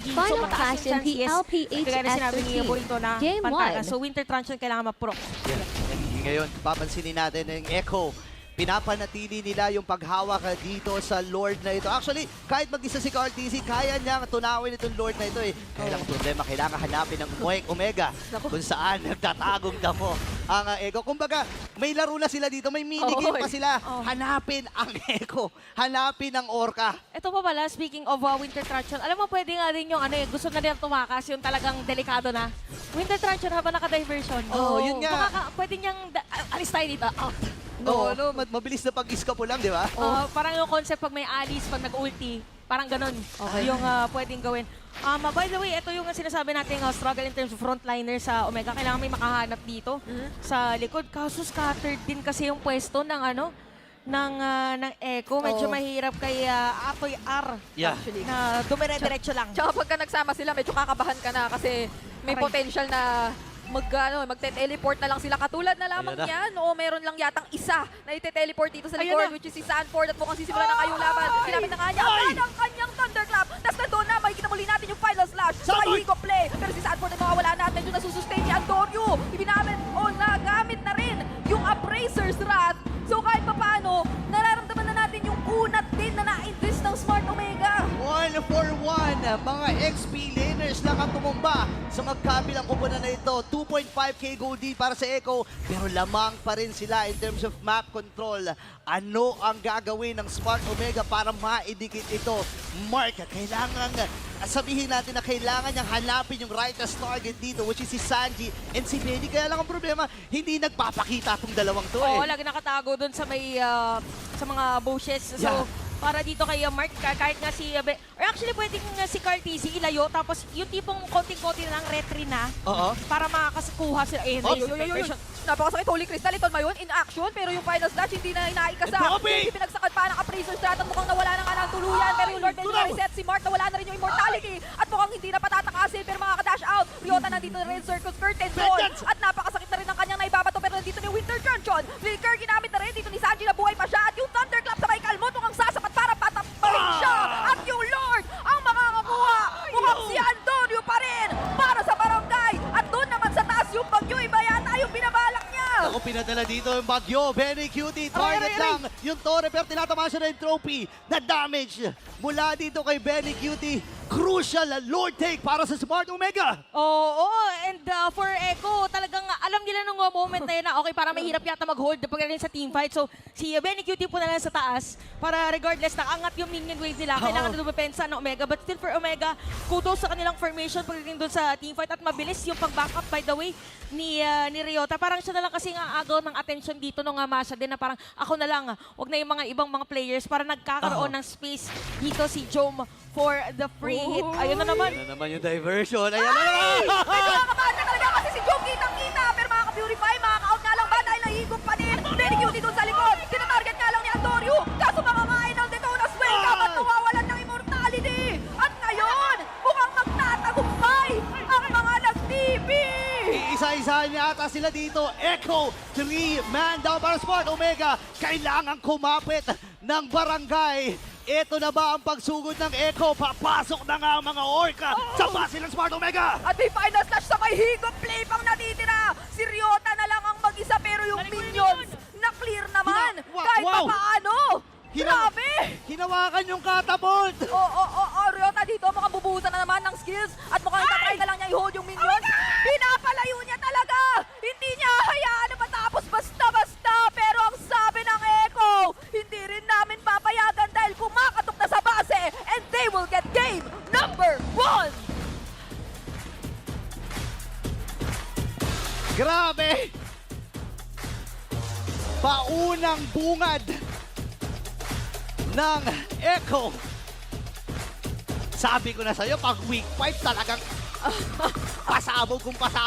Final clash in the Kagaya na sinabi ni LPHS13. Boito na Game pantaga. 1. So Winter Truncheon kailangan ma-proc. Ngayon, papansinin natin ng Echo. Pinapanatili nila yung paghawak dito sa Lord na ito. Actually, kahit mag-isa si KRTC, kaya niya tunawin itong Lord na ito eh. Kaya lang problema, kailangan hanapin ng Omega kung saan nagtatagong damo ang Echo. Kumbaga, may laro na sila dito, may minigame pa sila. Hanapin ang Echo, hanapin ang Orca. Ito pa pala, speaking of Winter Truncheon, alam mo pwede nga rin yung gusto na rin tumakas, yung talagang delikado na. Winter Truncheon habang naka-diversion. Yun nga. Pwede niyang, alis tayo dito. Mabilis na pag-iskapo lang, di ba? Parang yung concept pag may alis, pag nag-ulti, parang ganun yung pwedeng gawin. By the way, ito yung sinasabi natin struggle in terms of frontliner sa Omega. Kailangan may makahanap dito sa likod. Kaso scattered din kasi yung pwesto ng ng Echo. Medyo mahirap kay Atoy R. Yeah. Actually. Na dumire-diretso lang. Tsaka pagka nagsama sila, medyo kakabahan ka na kasi may Aray. potential na magte-teleport na lang sila. Katulad na lamang Ayan na. yan. O meron lang yatang isa na ite-teleport dito sa Ayun likod, na. which is si Sanford at mukhang sisimula na kayong laban. Sinapit na nga niya ang kanyang Thunderclap. Tapos na doon na, makikita muli natin yung final slash sa Higo Play. Pero si Sanford ay mawawala na at medyo nasusustain ni Antonio. Ibinamit o nagamit na rin yung Appraiser's Wrath. So kahit pa paano, nararamdaman na natin yung unat din na na-invest ng Smart Omega. 1-for-1, mga XP laners lang ang tumumba sa magkabilang kupunan na ito. 2.5k gold lead para sa Echo, pero lamang pa rin sila in terms of map control. Ano ang gagawin ng Smart Omega para maidikit ito? Mark, kailangan sabihin natin na kailangan niyang hanapin yung rightest target dito, which is si Sanji and si Benny. Kaya lang ang problema, hindi nagpapakita itong dalawang to Oo, eh. lagi nakatago doon sa may sa mga bushes. So, Yeah. para dito kay Mark, kahit nga si or actually pwedeng si KRTC ilayo, tapos yung tipong konting-konti na lang retry na Oo. para makakakuha sila. Napakasakit, Holy Crystal. Ito ba yun? In action, pero yung final slash hindi na inaikasa. Dropping! Hindi pinagsakan pa ng Appraiser's Wrath at mukhang nawala na nga ng tuluyan. Pero yung Lord medyo na-reset si Mark, nawala na rin yung immortality. At mukhang hindi na patatakasin, pero makaka-dash out. Ryota nandito na rin, Circus Curtain Ball. At napakasakit na rin ang kanyang naibabato, pero nandito na yung Winter Truncheon. Flicker, ginamit na rin dito ni Sanji na buhay pa siya. At yung Thunderclap sa may Kalmot, mukhang sasapat para pataparin siya. At yung Lord ang makakakuha. Mukhang si Antonio pa rin para sa barangay. At doon naman sa taas yung Bagyo, iba yata yung binabalak niya. Ako pinadala dito yung Bagyo, very cutie, target lang yung Torre, pero tinatamaan siya ng trophy na damage mula dito kay Benny Cutie. Crucial Lord take para sa Smart Omega. Oo, and for Echo, talagang alam nila nung moment na yun na okay, para mahirap yata mag-hold pagdating sa teamfight. So, si Benny Cutie po na lang sa taas para regardless na angat yung minion wave nila. Kailangan na dumepensa ng Omega. But still for Omega, kudos sa kanilang formation pagdating doon sa teamfight at mabilis yung pag-backup by the way ni Ryota. Parang siya na lang kasi nga agaw ng attention dito nung Masha din na parang ako na lang, wag na yung mga ibang mga players para nagkakaroon ng space dito si Jom for the free hit. Ayun na naman. Ano naman yung diversion? Ayan na naman! Medyo nakakabahan na talaga kasi si Jom kitang-kita. Pero makaka-purify, makaka-out nga lang ba dahil nahihigop pa din. Very cutie doon sa likod. Tinatarget nga lang ni Antonio. Kaso makakain ng Detona's Wake Up at nawawalan ng immortality. At ngayon, mukhang magtatagumpay ang mga nag-TV. Isa-isa niya ata sila dito. Echo, 3-man down para Smart Omega. Kailangan kumapit ng barangay. Ito na ba ang pagsugod ng Echo? Papasok na nga ang mga Orca sa base ng Smart Omega. At may final slash sa may higop play pang natitira. Si Ryota na lang ang mag-isa pero yung minions na clear naman. Kahit pa paano. Grabe! Hinawakan yung catapult. Ryota dito mukhang bubuhusan na naman ng skills at mukhang itatry na lang niya i-hold yung minions. Pinapalayo niya talaga! Hindi niya hayaan na matapos basta-basta. Pero ang sabi ng Echo, hindi rin namin papayagan dahil kumakatok na sa base and they will get game number 1! Grabe! Paunang bungad ng Echo. Sabi ko na sa'yo, pag weak fight talagang pasabog kung pasabog.